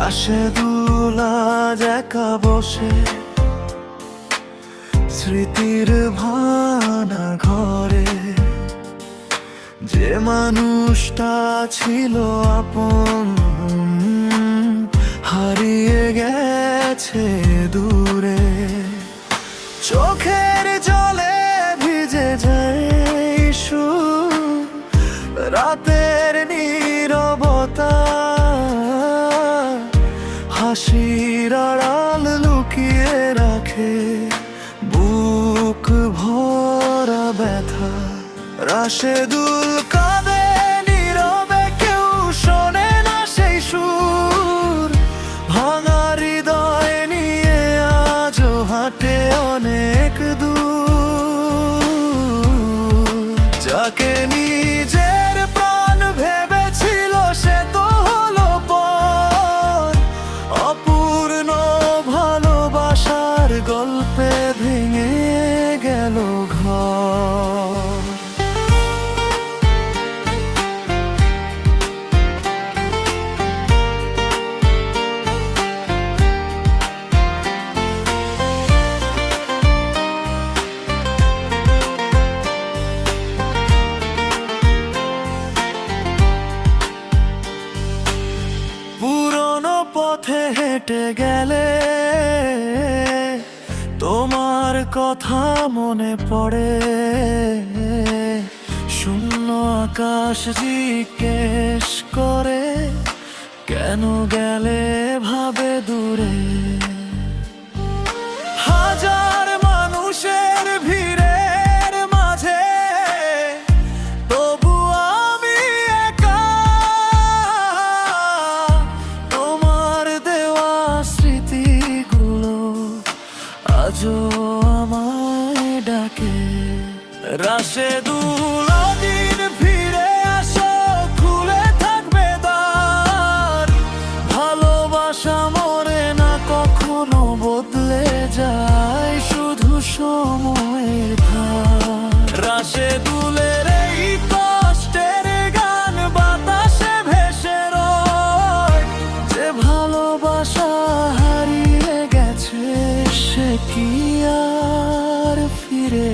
রাশেদুল আজ একা বসে স্মৃতির ভাঙা ঘরে, যে মানুষটা ছিল আপন হারিয়ে গেছে দূরে। চোখের জলে ভিজে যায় সুর, রাতের নীরবতা হাসির আড়াল লুকিয়ে রাখে বুক ভরা ব্যথা। রাশেদুল কাঁদে নীরবে, কেউ শোনে না সেই সুর। ভাঙা হৃদয় নিয়ে আজও হাঁটে অনেক দূর। যাকে নিজের প্রাণ ভেবেছিল সে তো হলো পর। অপূর্ণ ভালোবাসার গল্পে ভেঙে গেল ঘর। পুরনো পথে হেঁটে গেলে তোমার কথা মনে পড়ে। শূন্য আকাশ জিজ্ঞেস করে, কেন গেলে ভাবে দূরে। হাজার মানুষের ভিড়ের মাঝে তবু আমি একা। তোমার দেওয়া স্মৃতিগুলো আজও আমায় ডাকে। রাশেদুল দিন ফিরে আসো, খুলে থাকবে দ্বার। ভালোবাসা মরে না কখনো, বদলে যায় শুধু সময়ের ধার। রাশেদুলের এই কষ্টের গান বাতাসে ভেসে রয়। যে ভালোবাসা হারিয়ে গেছে সে কি আর ফিরে